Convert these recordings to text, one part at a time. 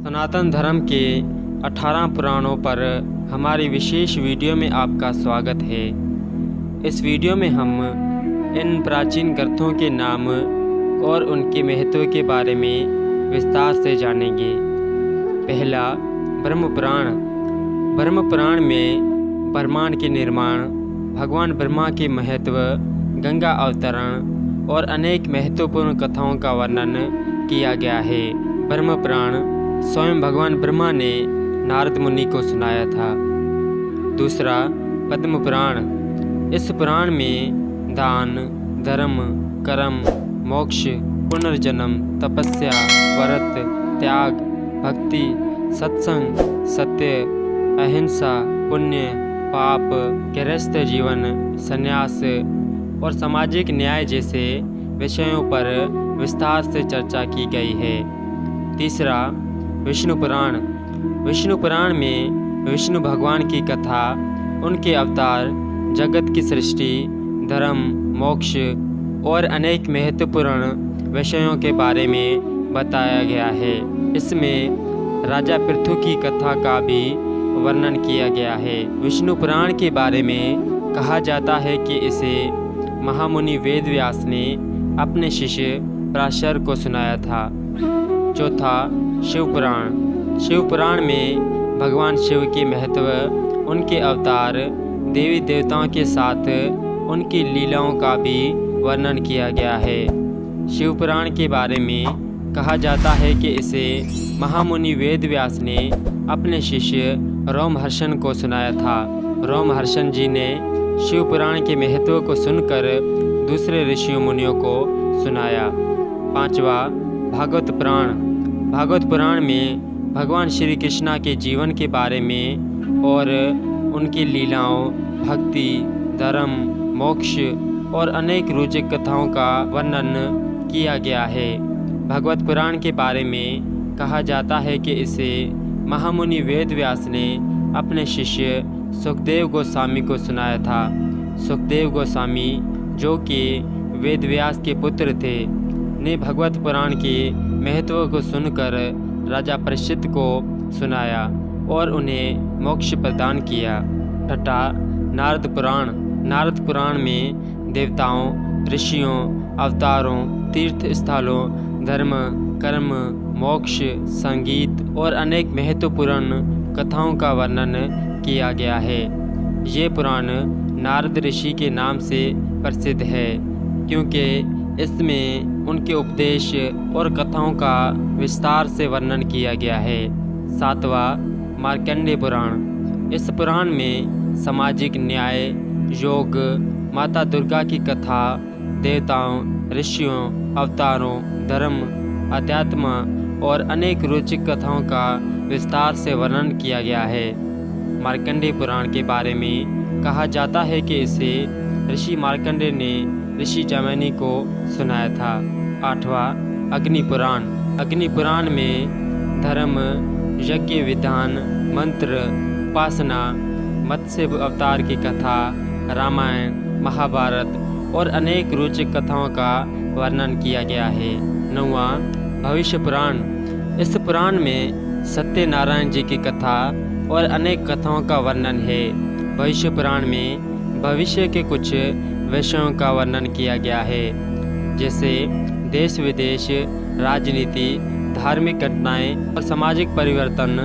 सनातन धर्म के 18 पुराणों पर हमारी विशेष वीडियो में आपका स्वागत है। इस वीडियो में हम इन प्राचीन ग्रंथों के नाम और उनके महत्व के बारे में विस्तार से जानेंगे। पहला, ब्रह्म पुराण। ब्रह्म पुराण में ब्रह्मांड के निर्माण, भगवान ब्रह्मा के महत्व, गंगा अवतरण और अनेक महत्वपूर्ण कथाओं का वर्णन किया गया है। ब्रह्म पुराण स्वयं भगवान ब्रह्मा ने नारद मुनि को सुनाया था। दूसरा, पद्म पुराण। इस पुराण में दान, धर्म, कर्म, मोक्ष, पुनर्जन्म, तपस्या, व्रत, त्याग, भक्ति, सत्संग, सत्य, अहिंसा, पुण्य, पाप, गृहस्थ जीवन, संन्यास और सामाजिक न्याय जैसे विषयों पर विस्तार से चर्चा की गई है। तीसरा, विष्णु पुराण। विष्णु पुराण में विष्णु भगवान की कथा, उनके अवतार, जगत की सृष्टि, धर्म, मोक्ष और अनेक महत्वपूर्ण विषयों के बारे में बताया गया है। इसमें राजा पृथु की कथा का भी वर्णन किया गया है। विष्णु पुराण के बारे में कहा जाता है कि इसे महामुनि वेद व्यास ने अपने शिष्य पराशर को सुनाया था। चौथा, शिव पुराण। शिव पुराण में भगवान शिव के महत्व, उनके अवतार, देवी देवताओं के साथ उनकी लीलाओं का भी वर्णन किया गया है। शिव पुराण के बारे में कहा जाता है कि इसे महामुनि वेद व्यास ने अपने शिष्य रोमहर्षण को सुनाया था। रोमहर्षण जी ने शिव पुराण के महत्व को सुनकर दूसरे ऋषियों मुनियों को सुनाया। पांचवा, भागवत पुराण। भागवत पुराण में भगवान श्री कृष्ण के जीवन के बारे में और उनकी लीलाओं, भक्ति, धर्म, मोक्ष और अनेक रोचक कथाओं का वर्णन किया गया है। भागवत पुराण के बारे में कहा जाता है कि इसे महामुनि वेद व्यास ने अपने शिष्य सुखदेव गोस्वामी को सुनाया था। सुखदेव गोस्वामी, जो कि वेद व्यास के पुत्र थे, ने भगवत पुराण के महत्व को सुनकर राजा परीक्षित को सुनाया और उन्हें मोक्ष प्रदान किया। छठा, नारद पुराण। नारद पुराण में देवताओं, ऋषियों, अवतारों, तीर्थ स्थलों, धर्म, कर्म, मोक्ष, संगीत और अनेक महत्वपूर्ण कथाओं का वर्णन किया गया है। ये पुराण नारद ऋषि के नाम से प्रसिद्ध है क्योंकि इसमें उनके उपदेश और कथाओं का विस्तार से वर्णन किया गया है। सातवां, मार्कंडेय पुराण। इस पुराण में सामाजिक न्याय, योग, माता दुर्गा की कथा, देवताओं, ऋषियों, अवतारों, धर्म, अध्यात्म और अनेक रोचक कथाओं का विस्तार से वर्णन किया गया है। मार्कंडेय पुराण के बारे में कहा जाता है कि इसे ऋषि मार्कंडेय ने ऋषि जैमिनी को सुनाया था। आठवां, अग्नि पुराण। अग्नि पुराण में धर्म, यज्ञ विधान, मंत्र, उपासना, मत्स्य अवतार की कथा, रामायण, महाभारत और अनेक रोचक कथाओं का वर्णन किया गया है। नौवां, भविष्य पुराण। इस पुराण में सत्यनारायण जी की कथा और अनेक कथाओं का वर्णन है। भविष्य पुराण में भविष्य के कुछ विषयों का वर्णन किया गया है, जैसे देश विदेश, राजनीति, धार्मिक घटनाएं और सामाजिक परिवर्तन।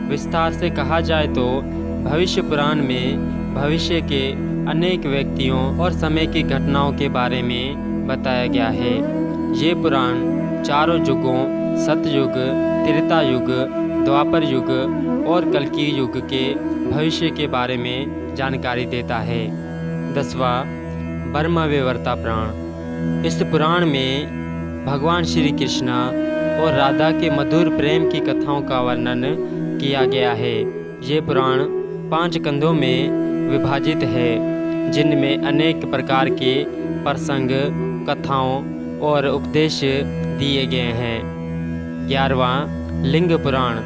विस्तार से कहा जाए तो भविष्य पुराण में भविष्य के अनेक व्यक्तियों और समय की घटनाओं के बारे में बताया गया है। ये पुराण चारों युगों, सतयुग, त्रेता युग, द्वापर युग और कल्कि युग के भविष्य के बारे में जानकारी देता है। 10वां, ब्रह्म वैवर्ता पुराण। इस पुराण में भगवान श्री कृष्ण और राधा के मधुर प्रेम की कथाओं का वर्णन किया गया है। ये पुराण 5 कंधों में विभाजित है, जिनमें अनेक प्रकार के प्रसंग, कथाओं और उपदेश दिए गए हैं। 11वां, लिंग पुराण।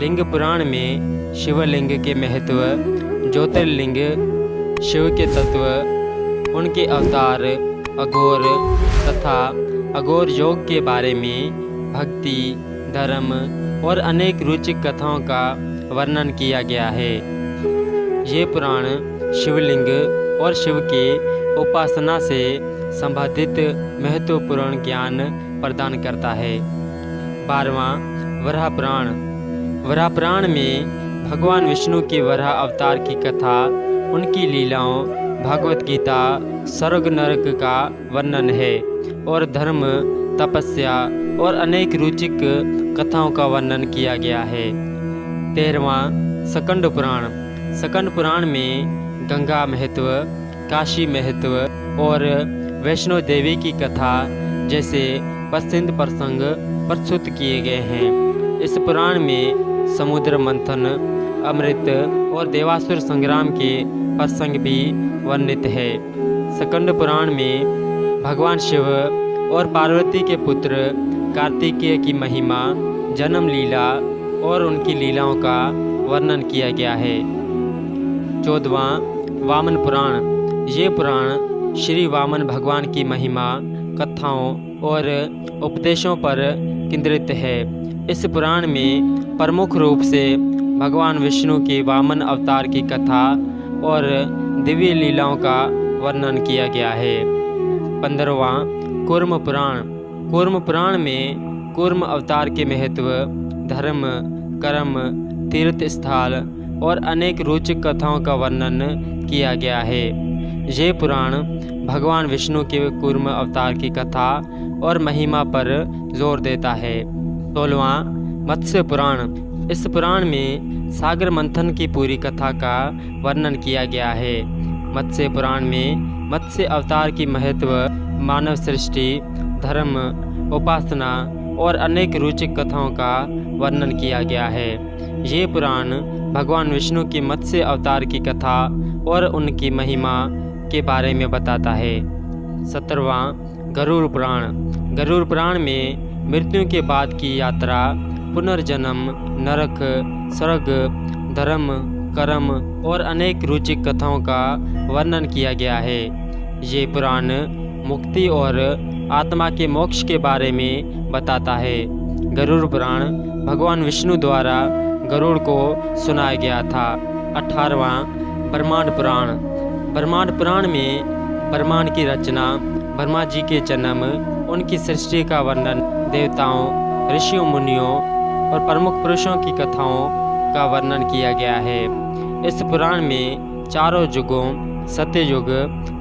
लिंग पुराण में शिवलिंग के महत्व, ज्योतिर्लिंग, शिव के तत्व, उनके अवतार, अघोर तथा अघोर योग के बारे में, भक्ति, धर्म, और अनेक रोचक कथाओं का वर्णन किया गया है। ये पुराण शिवलिंग और शिव के उपासना से संबंधित महत्वपूर्ण ज्ञान प्रदान करता है। 12वां वराह पुराण। वराह पुराण में भगवान विष्णु के वराह अवतार की कथा, उनकी लीलाओं, भगवत गीता, स्वर्ग नरक का वर्णन है और धर्म, तपस्या और अनेक रोचक कथाओं का वर्णन किया गया है। 13वां स्कंद पुराण। स्कंद पुराण में गंगा महत्व, काशी महत्व और वैष्णो देवी की कथा जैसे प्रसिद्ध प्रसंग प्रस्तुत किए गए हैं। इस पुराण में समुद्र मंथन, अमृत और देवासुर संग्राम के प्रसंग भी वर्णित है। स्कंद पुराण में भगवान शिव और पार्वती के पुत्र कार्तिकेय की महिमा, जन्म लीला और उनकी लीलाओं का वर्णन किया गया है। 14वां वामन पुराण। ये पुराण श्री वामन भगवान की महिमा, कथाओं और उपदेशों पर केंद्रित है। इस पुराण में प्रमुख रूप से भगवान विष्णु के वामन अवतार की कथा और दिव्य लीलाओं का वर्णन किया गया है। 15वां कूर्म पुराण। कूर्म पुराण में कूर्म अवतार के महत्व, धर्म, कर्म, तीर्थ स्थल और अनेक रोचक कथाओं का वर्णन किया गया है। ये पुराण भगवान विष्णु के कूर्म अवतार की कथा और महिमा पर जोर देता है। 16वां मत्स्य पुराण। इस पुराण में सागर मंथन की पूरी कथा का वर्णन किया गया है। मत्स्य पुराण में मत्स्य अवतार की महत्व, मानव सृष्टि, धर्म, उपासना और अनेक रोचक कथाओं का वर्णन किया गया है। ये पुराण भगवान विष्णु के मत्स्य अवतार की कथा और उनकी महिमा के बारे में बताता है। 17वां गरुड़ पुराण। गरुड़ पुराण में मृत्यु के बाद की यात्रा, पुनर्जन्म, नरक, स्वर्ग, धर्म, कर्म और अनेक रोचक कथाओं का वर्णन किया गया है। ये पुराण मुक्ति और आत्मा के मोक्ष के बारे में बताता है। गरुड़ पुराण भगवान विष्णु द्वारा गरुड़ को सुनाया गया था। 18वां ब्रह्मांड पुराण। ब्रह्मांड पुराण में ब्रह्मांड की रचना, ब्रह्मा जी के जन्म, उनकी सृष्टि का वर्णन, देवताओं, ऋषियों, मुनियों और प्रमुख पुरुषों की कथाओं का वर्णन किया गया है। इस पुराण में चारों युगों, सत्ययुग,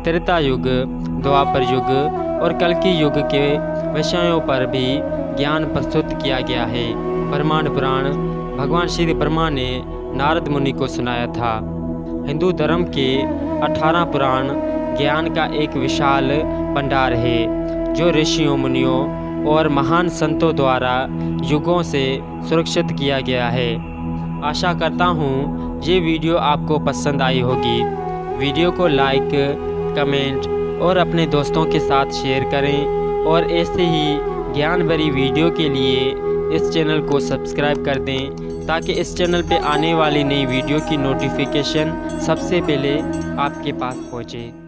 त्रेता युग, द्वापर युग और कल्कि युग के विषयों पर भी ज्ञान प्रस्तुत किया गया है। ब्रह्मांड पुराण भगवान श्री ब्रह्मा ने नारद मुनि को सुनाया था। हिंदू धर्म के 18 पुराण ज्ञान का एक विशाल भंडार है, जो ऋषियों, मुनियों और महान संतों द्वारा युगों से सुरक्षित किया गया है। आशा करता हूँ ये वीडियो आपको पसंद आई होगी। वीडियो को लाइक, कमेंट और अपने दोस्तों के साथ शेयर करें और ऐसे ही ज्ञान भरी वीडियो के लिए इस चैनल को सब्सक्राइब कर दें, ताकि इस चैनल पे आने वाली नई वीडियो की नोटिफिकेशन सबसे पहले आपके पास पहुँचे।